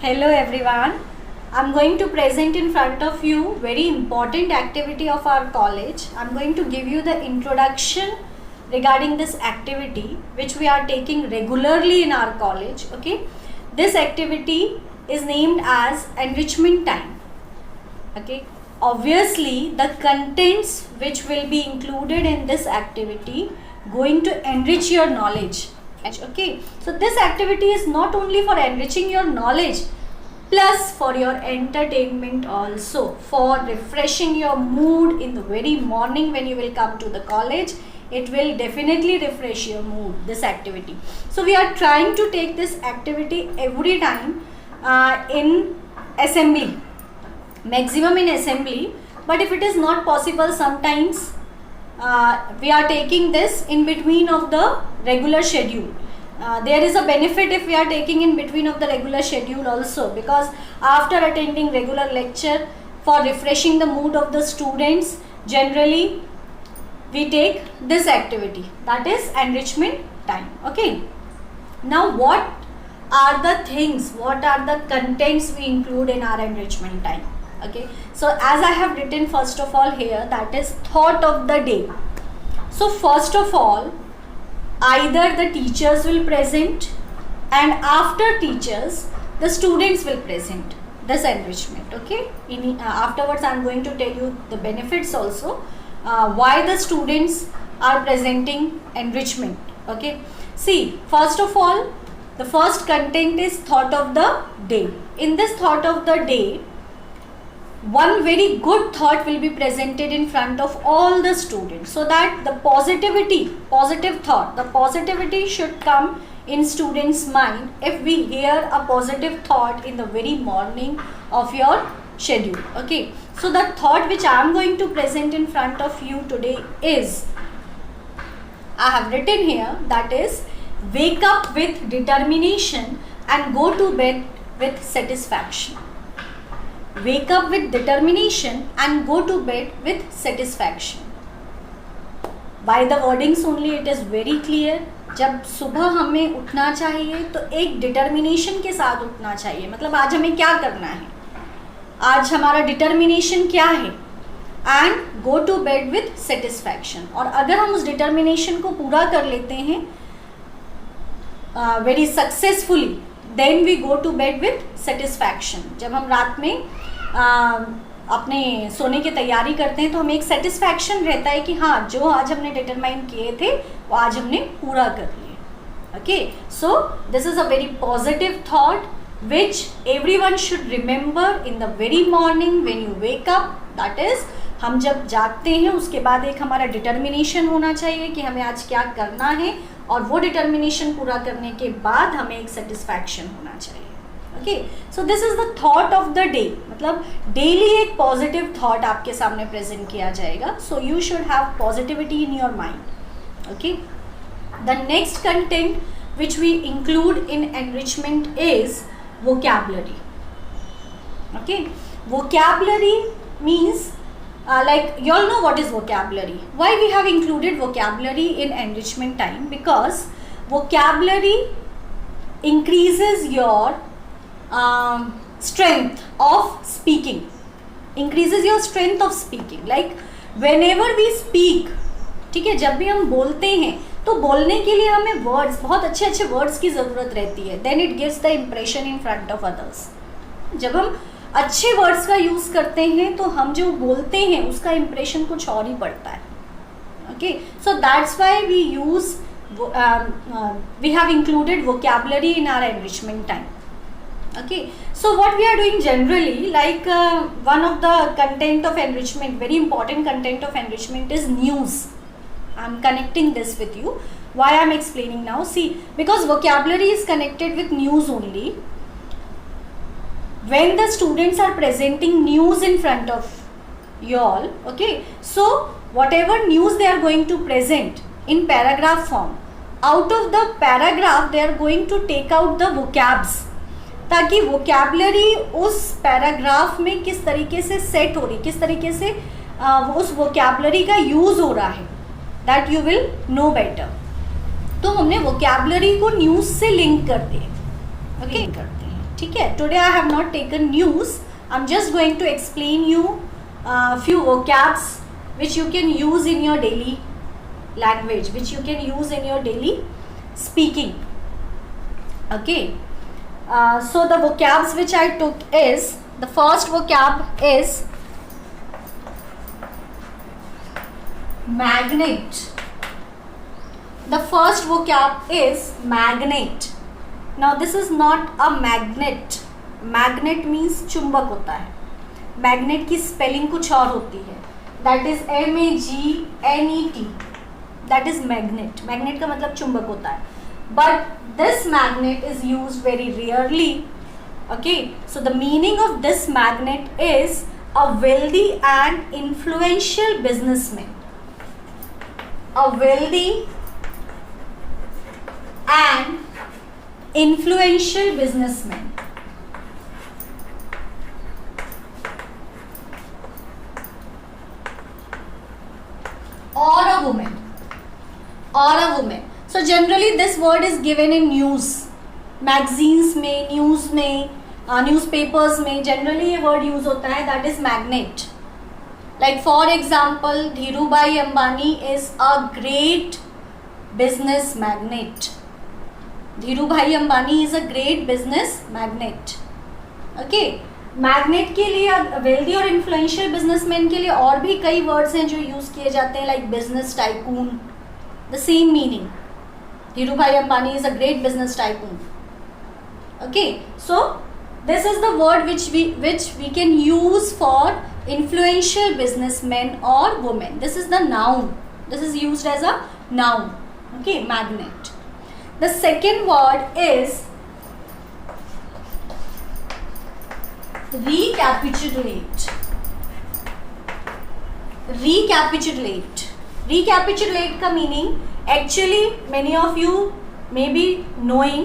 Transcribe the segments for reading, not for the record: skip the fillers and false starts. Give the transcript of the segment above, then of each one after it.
Hello everyone. I'm going to present in front of you very important activity of our college. I'm going to give you the introduction regarding this activity which we are taking regularly in our college. Okay, this activity is named as enrichment time. Okay, obviously the contents which will be included in this activity going to enrich your knowledge. Okay, so this activity is not only for enriching your knowledge, plus for your entertainment also, for refreshing your mood in the very morning when you will come to the college. It will definitely refresh your mood, this activity. So we are trying to take this activity every time in assembly, maximum in assembly, but if it is not possible, sometimes we are taking this in between of the regular schedule. There is a benefit if we are taking in between of the regular schedule also, because after attending regular lecture, for refreshing the mood of the students, generally we take this activity, that is enrichment time. Okay, now what are the things, what are the contents we include in our enrichment time? Okay, so as I have written first of all here, that is thought of the day. So first of all, either the teachers will present, and after teachers the students will present this enrichment. Okay, afterwards I am going to tell you the benefits also, why the students are presenting enrichment. Okay, see, first of all, the first content is thought of the day. In this thought of the day, one very good thought will be presented in front of all the students, so that the positive thought, the positivity should come in students' mind if we hear a positive thought in the very morning of your schedule. Okay, so the thought which I am going to present in front of you today is, I have written here, that is, wake up with determination and go to bed with satisfaction. Wake up with determination and go to bed with satisfaction. By the wordings only it is very clear. जब सुबह हमें उठना चाहिए तो एक determination के साथ उठना चाहिए. मतलब आज हमें क्या करना है, आज हमारा डिटर्मिनेशन क्या है, and go to bed with satisfaction. और अगर हम उस डिटर्मिनेशन को पूरा कर लेते हैं very successfully, then we go to bed with satisfaction. जब हम रात में अपने सोने की तैयारी करते हैं तो हमें एक सेटिस्फैक्शन रहता है कि हाँ, जो आज हमने डिटरमाइन किए थे वो आज हमने पूरा कर लिए. Okay, so this is a very positive thought which everyone should remember in the very morning when you wake up. That is, हम जब जागते हैं उसके बाद एक हमारा डिटर्मिनेशन होना चाहिए कि हमें आज क्या करना है, और वो डिटर्मिनेशन पूरा करने के बाद हमें एक सेटिस्फैक्शन होना चाहिए. Okay, so this is the thought of the day. मतलब डेली एक पॉजिटिव थॉट आपके सामने प्रेजेंट किया जाएगा. So you should have positivity in your mind. Okay, the next content which we include in enrichment is vocabulary. Okay, vocabulary means like you all know what is vocabulary. Why we have included vocabulary in enrichment time? Because vocabulary increases your strength of speaking, increases your strength of speaking. Like whenever we speak, ठीक है, जब भी हम बोलते हैं तो बोलने के लिए हमें वर्ड्स, बहुत अच्छे अच्छे वर्ड्स की ज़रूरत रहती है. Then it gives the impression in front of others. जब हम अच्छे वर्ड्स का यूज़ करते हैं तो हम जो बोलते हैं उसका इम्प्रेशन कुछ और ही पड़ता है. Okay, so that's why we use, we have included vocabulary in our enrichment time. Okay, so what we are doing generally, like one of the content of enrichment, very important content of enrichment is news. I am connecting this with you. Why I am explaining now? See, because vocabulary is connected with news only. When the students are presenting news in front of you all, okay, so whatever news they are going to present in paragraph form, out of the paragraph they are going to take out the vocabs, ताकि vocabulary उस paragraph में किस तरीके से set हो रही, किस तरीके से उस वोकैबुलरी का यूज़ हो रहा है, that you will know better. तो हमने वोकैबुलरी को न्यूज़ से लिंक करते हैं. ओके, करते हैं. ठीक है. Today I have not taken news. I'm just going to explain you few vocabs which you can use in your daily language, which you can use in your daily speaking. Okay. So the vocabs which I took is, the first vocab is magnet. The first vocab is magnet. Now this is not a magnet. Magnet means चुंबक होता है. Magnet की spelling कुछ और होती है. That is MAGNET. That is magnet. Magnet का मतलब चुंबक होता है. But this magnet is used very rarely. Okay. So the meaning of this magnet is a wealthy and influential businessman. A wealthy and influential businessman. Or a woman. Or a woman. So generally this word is given in news, magazines में, news में, newspapers में generally ये word use होता है, that is magnet. Like for example, Dhirubhai Ambani is a great business magnate. Dhirubhai Ambani is a great business magnate. Okay. Magnet के लिए, wealthy और influential businessman के लिए और भी कई वर्ड्स हैं जो यूज़ किए जाते हैं, like business tycoon, the same meaning. Dhirubhai Ambani is a great business tycoon. Okay, so this is the word which we can use for influential businessmen or women. This is the noun. This is used as a noun. Okay, magnet. The second word is recapitulate. Recapitulate. Recapitulate का meaning actually many of you may be knowing.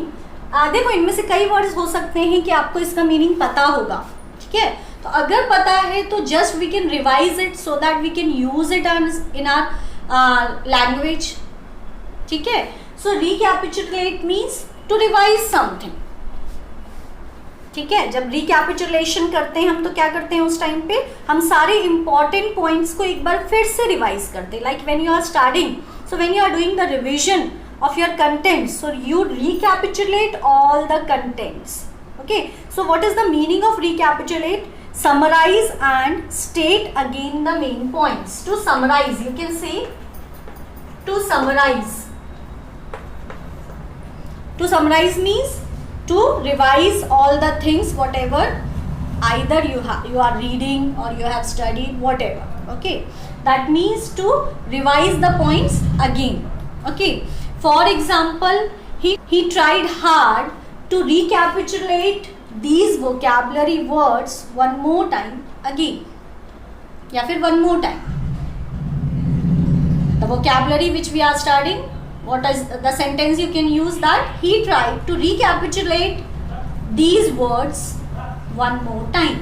देखो इनमें से कई words हो सकते हैं कि आपको इसका मीनिंग पता होगा. ठीक है, तो अगर पता है तो just we can revise it so that we can use it in our language. ठीक है, सो recapitulate means to revise something. ठीक है, जब रिकैपिचुलेशन करते हैं हम तो क्या करते हैं उस टाइम पे, हम सारे इंपॉर्टेंट पॉइंट्स को एक बार फिर से रिवाइज करते हैं. Like when you are starting, so when you are doing the revision of your contents, so you recapitulate all the contents. Okay, so what is the meaning of recapitulate? Summarise and state again the main points. To summarise, you can say to summarise. To summarise means to revise all the things whatever either you are reading or you have studied, whatever. Okay, that means to revise the points again. Okay, for example, he tried hard to recapitulate these vocabulary words one more time again, या फिर one more time. The vocabulary which we are studying, what is the sentence you can use? That he tried to recapitulate these words one more time.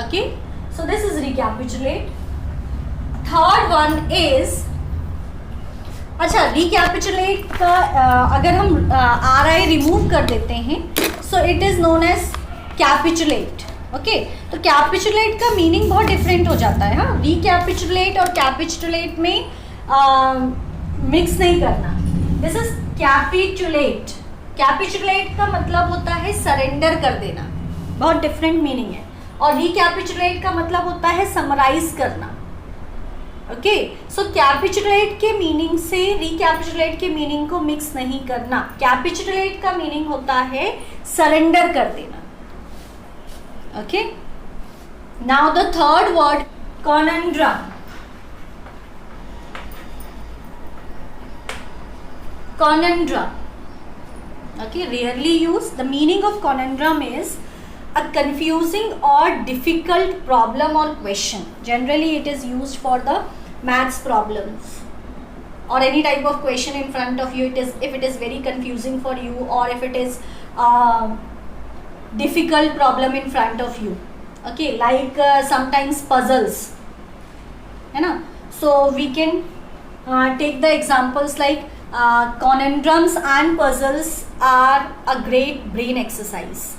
Okay, so this is recapitulate. Third one is, अच्छा, recapitulate का अगर हम RI remove कर देते हैं, so it is known as capitulate. Okay, तो capitulate का meaning बहुत डिफरेंट हो जाता है. हाँ, रिकैपिचुलेट और कैपिचुलेट में मिक्स नहीं करना. This is capitulate. कैपिचुलेट का मतलब होता है सरेंडर कर देना, बहुत डिफरेंट मीनिंग है. और रिकैपिचुलेट का मतलब होता है समराइज करना. ओके, सो कैपिचुलेट के मीनिंग से रिकैपिचुलेट के मीनिंग को मिक्स नहीं करना. कैपिचुलेट का मीनिंग होता है सरेंडर कर देना. Okay, now the third word, conundrum. Conundrum. Okay, rarely used. The meaning of conundrum is a confusing or difficult problem or question. Generally it is used for the maths problems or any type of question in front of you. It is, if it is very confusing for you, or if it is difficult problem in front of you. Okay, like sometimes puzzles, है ना. So we can take the examples like conundrums and puzzles are a great brain exercise.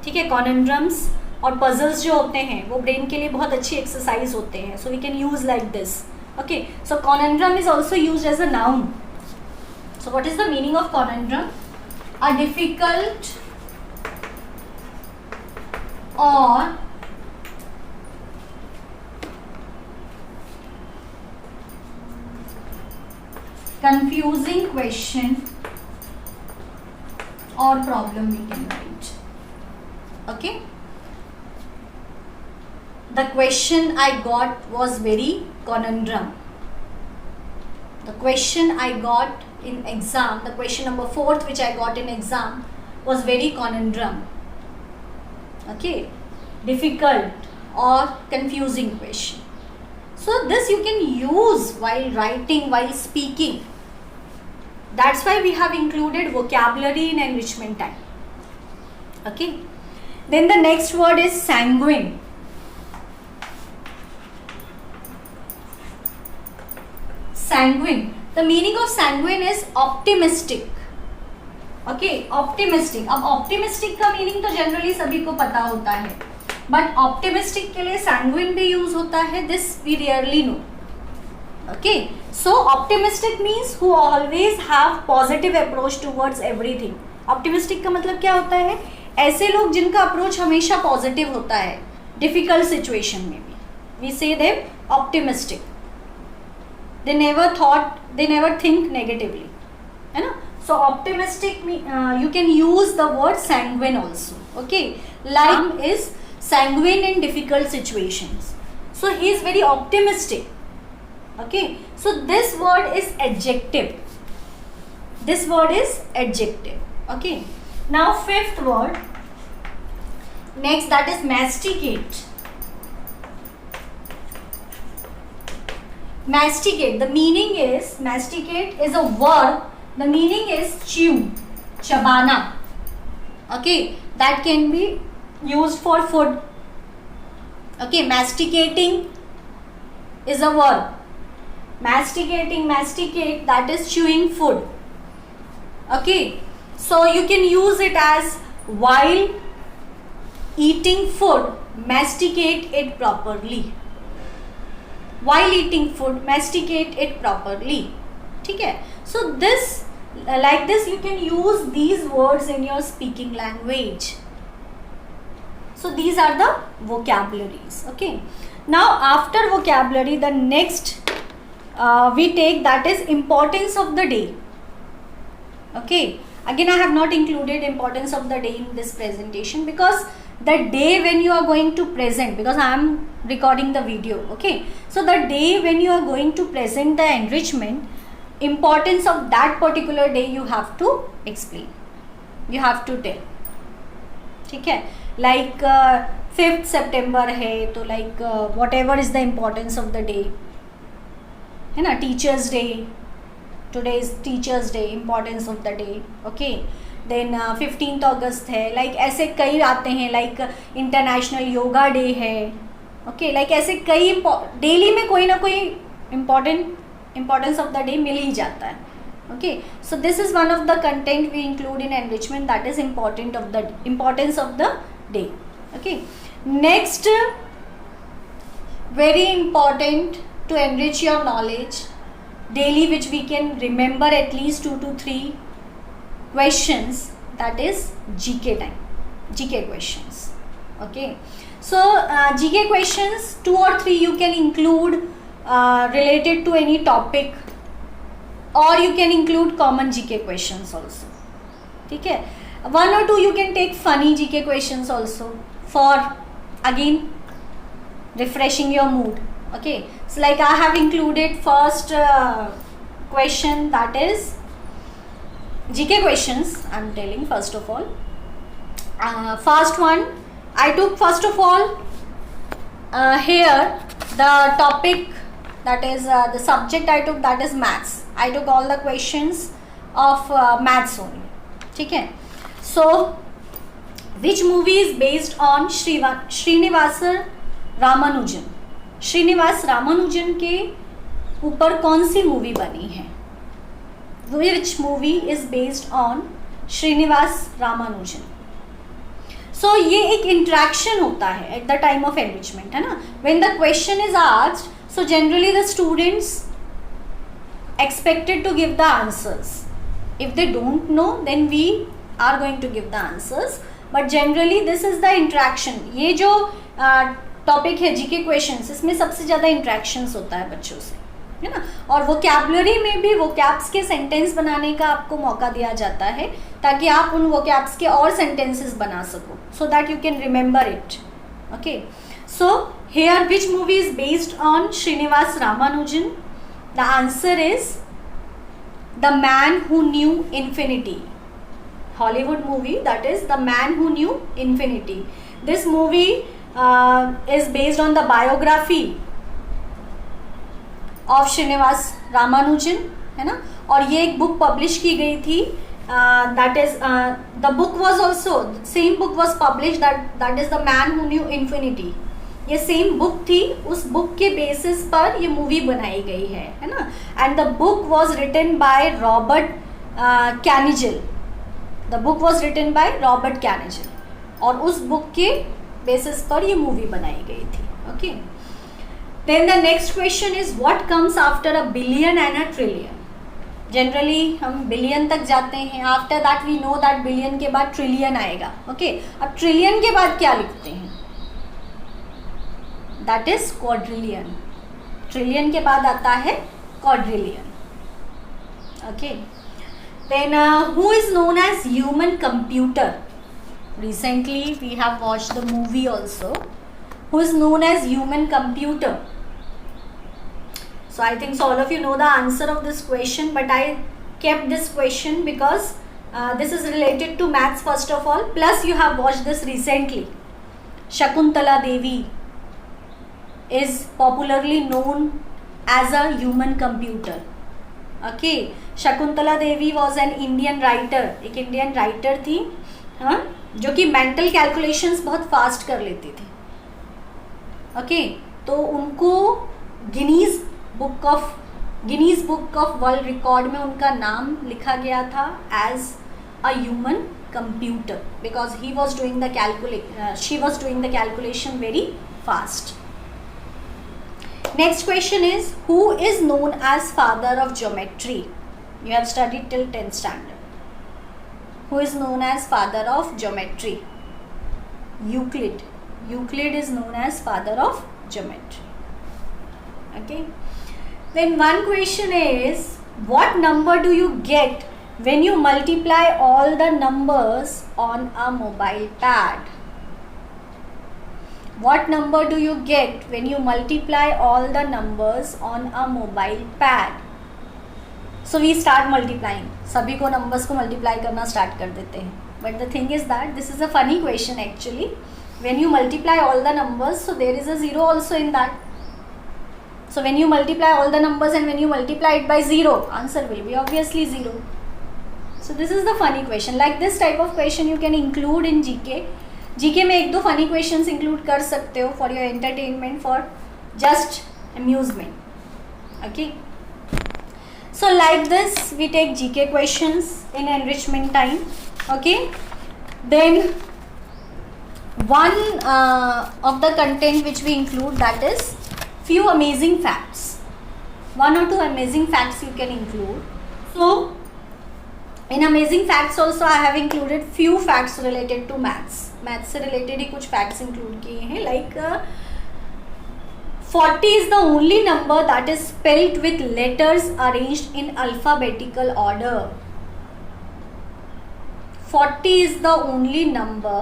ठीक है, conundrums और puzzles जो होते हैं वो brain के लिए बहुत अच्छी exercise होते हैं. So we can use like this. Okay, so conundrum is also used as a noun. So what is the meaning of conundrum? A difficult or confusing question or problem we can write. Okay, the question I got was very conundrum. The question I got in exam, the question number 4th which I got in exam was very conundrum. Okay, difficult or confusing question. So this you can use while writing, while speaking. That's why we have included vocabulary in enrichment time. Okay, then the next word is sanguine. Sanguine, the meaning of sanguine is optimistic. Okay, optimistic. अब optimistic का meaning तो generally सभी को पता होता है, but optimistic के लिए sanguine भी use होता है. This we rarely know. Okay, so optimistic means who always have positive approach towards everything. Optimistic का मतलब क्या होता है? ऐसे लोग जिनका approach हमेशा positive होता है, difficult situation में भी. We say them optimistic. They never think negatively, है ना? So optimistic you can use the word sanguine also. Okay, like is sanguine in difficult situations. So he is very optimistic. Okay, so this word is adjective. This word is adjective. Okay, now 5th word. Next, that is masticate. Masticate. The meaning is, masticate is a verb. The meaning is chew, chabana. Okay, that can be used for food. Okay, masticating is a verb. Masticating, masticate, that is chewing food. Okay, so you can use it as while eating food, masticate it properly. While eating food, masticate it properly. ठीक है? So this, like this, you can use these words in your speaking language. So these are the vocabularies. Okay. Now after vocabulary, the next we take, that is importance of the day. Okay. Again, I have not included importance of the day in this presentation because the day when you are going to present, because I am recording the video. Okay. So the day when you are going to present the enrichment, importance of that particular day you have to explain. You have to tell. ठीक है? Like 5th September है तो like whatever is the importance of the day, है ना? Teachers Day. Today is Teachers Day. Importance of the day. Okay. Then 15th August है. Like ऐसे कई आते हैं. Like International Yoga Day है. Okay. Like ऐसे कई daily में कोई ना कोई importance of the day मिल ही जाता है. Okay, so this is one of the content we include in enrichment, that is importance of the day. Okay, next, very important to enrich your knowledge daily, which we can remember at least 2 to 3 questions, that is GK time, GK questions. Okay, so GK questions 2 or 3 you can include related to any topic, or you can include common GK questions also. ठीक है? 1 or 2 you can take funny GK questions also for again refreshing your mood. Okay, so like I have included first question, that is GK questions. I am telling first of all. First one I took, first of all here the topic, that is the subject I took, that is maths. I took all the questions of maths only. ठीक है? So which movie is based on Srinivas Ramanujan? Srinivas Ramanujan के ऊपर कौन सी movie बनी है? which movie is based on Srinivas Ramanujan. So ये एक interaction होता है at the time of enrichment, है ना. When the question is asked, so generally the students expected to give the answers. If they don't know, then we are going to give the answers. But generally this is the interaction. ये जो topic है GK questions, इसमें सबसे ज़्यादा interactions होता है बच्चों से, है ना. और वोकैबुलरी में भी वोकैब्स के सेंटेंस बनाने का आपको मौका दिया जाता है ताकि आप उन वोकैब्स के और सेंटेंसेस बना सको, so that you can remember it. Okay, so here which movie is based on Srinivasa Ramanujan? The answer is The Man Who Knew Infinity. Hollywood movie, that is The Man Who Knew Infinity. This movie is based on the biography of Srinivas Ramanujan, है ना. और ये एक book publish की गई थी. That is the book was also, same book was published, that is The Man Who Knew Infinity. ये same book थी, उस बुक के बेसिस पर ये मूवी बनाई गई है ना. And the book was written by Robert Kanigel. The book was written by Robert Kanigel, और उस बुक के बेसिस पर ये मूवी बनाई गई थी. Okay, then the next question is what comes after a billion and a trillion? Generally हम billion तक जाते हैं, after that we know that billion के बाद ट्रिलियन आएगा. ओके, अब ट्रिलियन के बाद क्या लिखते हैं? That is quadrillion. ट्रिलियन के बाद आता है quadrillion. Okay, then who is known as human computer? Recently we have watched the movie also. Who is known as human computer? So I think so all of you know the answer of this question, but I kept this question because this is related to maths first of all, plus you have watched this recently. Shakuntala Devi is popularly known as a human computer. Okay, Shakuntala Devi was an Indian writer. एक Indian writer थी, हाँ, जो कि mental calculations बहुत fast कर लेती थी. Okay, तो उनको Guinness book of world record में उनका नाम लिखा गया था as a human computer because she was doing the calculation very fast. Next question is who is known as father of geometry? You have studied till 10th standard. Who is known as father of geometry? Euclid. Euclid is known as father of geometry. Okay, then one question is what number do you get when you multiply all the numbers on a mobile pad? What number do you get when you multiply all the numbers on a mobile pad? So we start multiplying. सभी को numbers को multiply करना start कर देते हैं. But the thing is that this is a funny question actually. When you multiply all the numbers, so there is a zero also in that. So when you multiply all the numbers and when you multiply it by 0, answer will be obviously 0. So this is the funny question. Like this type of question you can include in GK. GK में एक दो funny questions include कर सकते हो for your entertainment, for just amusement. Okay. So like this we take GK questions in enrichment time. Okay. Then one of the content which we include, that is few amazing facts. One or two amazing facts you can include. So in amazing facts also I have included few facts related to maths. Maths से related ही कुछ facts include किए हैं. Like 40 is the only number that is spelled with letters arranged in alphabetical order. 40 is the only number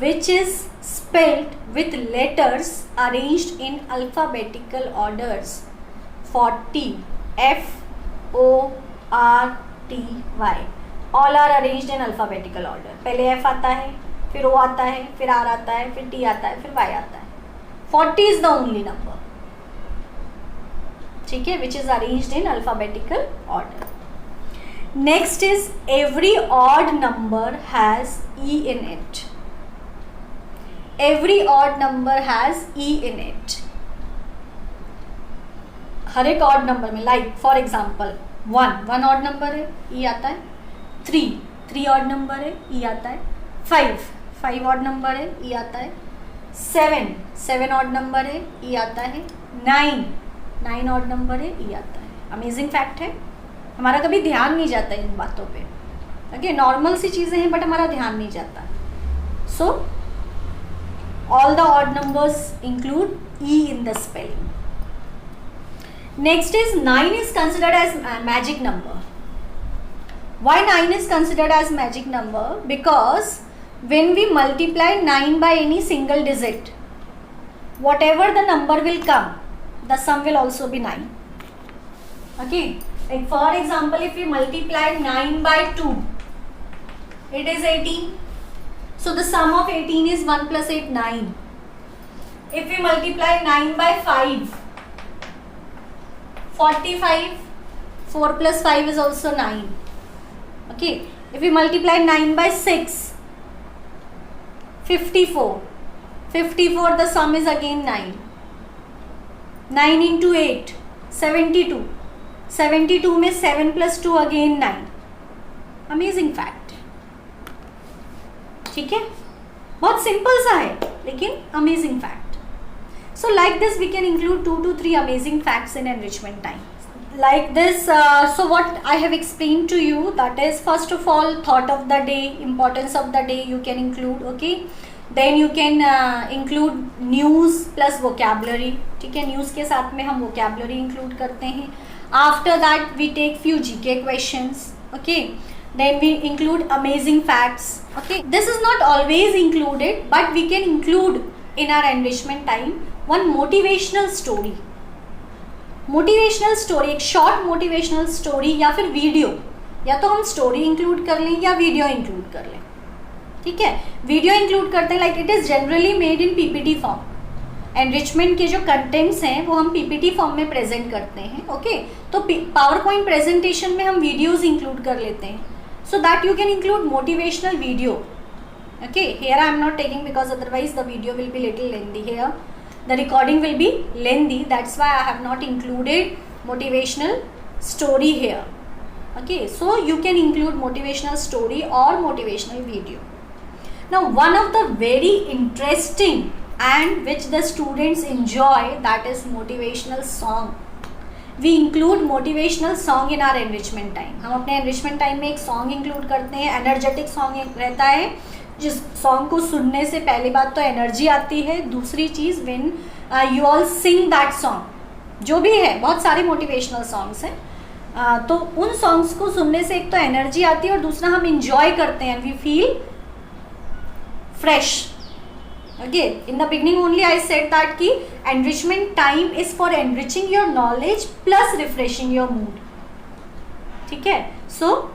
which is spelled with letters arranged in alphabetical orders. 40, F-O-R-T-Y, all are arranged in alphabetical order. पहले F आता है, फिर O आता है, फिर R आता है, फिर T आता है, फिर Y आता है. 40 is the only number, ठीक है, which is arranged in alphabetical order. Next is every odd number has E in it. Every odd number has E in it. हर एक odd number में, like for example one odd number है, ई आता है। Three odd number है, ई आता है। Five odd number है, ई आता है। सेवन ऑड नंबर है, ई आता है। नाइन ऑड नंबर है, ई आता है। अमेजिंग फैक्ट है, हमारा कभी ध्यान नहीं जाता इन बातों पे। ओके, नॉर्मल सी चीज़ें हैं बट हमारा ध्यान नहीं जाता। So all the odd numbers include E in the spelling. Next is 9 is considered as magic number. Why 9 is considered as magic number? Because when we multiply 9 by any single digit, whatever the number will come, the sum will also be 9. Okay, like for example, if we multiply 9 by 2, it is 18. So the sum of 18 is 1 plus 8, 9. If we multiply 9 by 5, 45, 4 plus 5 is also 9. Okay, if we multiply 9 by 6, 54, the sum is again 9. 9 into 8, 72. 72 में 7 plus 2 again 9. Amazing fact. ठीक है, बहुत simple सा है लेकिन amazing fact. So like this we can include 2 to 3 amazing facts in enrichment time. Like this, so what I have explained to you, that is first of all thought of the day, importance of the day you can include. Okay, then you can include news plus vocabulary. ठीक है, news के साथ में हम vocabulary include करते हैं. After that we take few GK questions. Okay, then we include amazing facts. Okay, this is not always included but we can include in our enrichment time one motivational story. एक short motivational story या फिर video, या तो हम story include कर लें या video include कर लें. ठीक है, वीडियो इंक्लूड करते हैं, like it is generally made in PPT form. Enrichment के जो कंटेंट्स हैं वो हम पीपीटी फॉर्म में प्रेजेंट करते हैं. ओके, तो पावर पॉइंट प्रेजेंटेशन में हम वीडियोज इंक्लूड कर लेते हैं, सो that you can include motivational video. Okay, here I am not taking because otherwise the video will be little lengthy here. The recording will be lengthy. That's why I have not included motivational story here. Okay, so you can include motivational story or motivational video. Now, one of the very interesting and which the students enjoy, that is motivational song. We include motivational song in our enrichment time. हम अपने enrichment time में एक song include करते हैं. Energetic song रहता है, जिस song को सुनने से पहली बात तो एनर्जी आती है. दूसरी चीज़ when you all sing that song, जो भी है, बहुत सारे मोटिवेशनल सॉन्ग्स हैं, तो उन सॉन्ग्स को सुनने से एक तो एनर्जी आती है और दूसरा हम इंजॉय करते हैं, we feel fresh. Okay, in the beginning only I said that कि enrichment time is for enriching your knowledge plus refreshing your mood. ठीक है, सो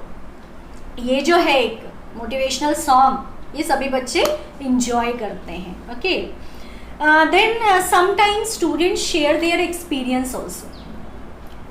ये जो है एक मोटिवेशनल सॉन्ग, ये सभी बच्चे इंजॉय करते हैं. Okay, then sometimes students share their experience also,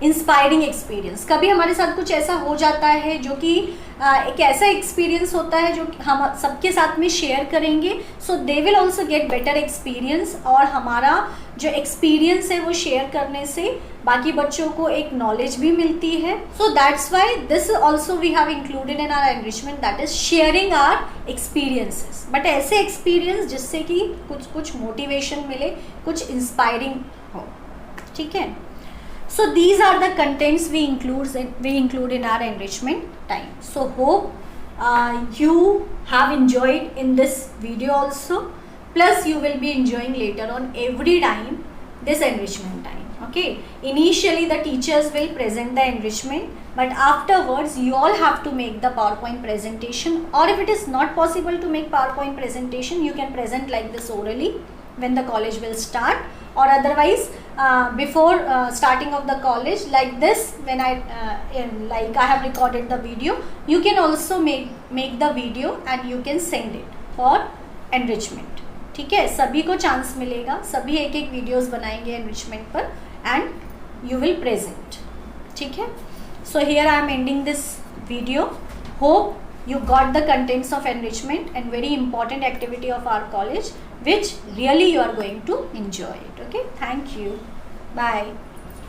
inspiring experience. कभी हमारे साथ कुछ ऐसा हो जाता है जो कि एक ऐसा एक्सपीरियंस होता है जो हम सबके साथ में शेयर करेंगे, so they will also get better experience, और हमारा जो एक्सपीरियंस है वो शेयर करने से बाकी बच्चों को एक नॉलेज भी मिलती है. So that's why this also we have included in our enrichment, that is sharing our experiences, but ऐसे एक्सपीरियंस जिससे कि कुछ मोटिवेशन मिले, कुछ इंस्पायरिंग हो. ठीक है, so these are the contents we include in our enrichment time. So hope you have enjoyed in this video also, plus you will be enjoying later on every time this enrichment time. Okay, initially the teachers will present the enrichment, but afterwards you all have to make the PowerPoint presentation, or if it is not possible to make PowerPoint presentation, you can present like this orally when the college will start, or otherwise before starting of the college, like this, when I have recorded the video, you can also make the video and you can send it for enrichment. ठीक है, सभी को chance मिलेगा, सभी एक एक videos बनाएंगे enrichment पर एंड यू विल प्रेजेंट. ठीक है, so here I am ending this video. Hope you got the contents of enrichment and very important activity of our college which really you are going to enjoy it. Okay, thank you, bye.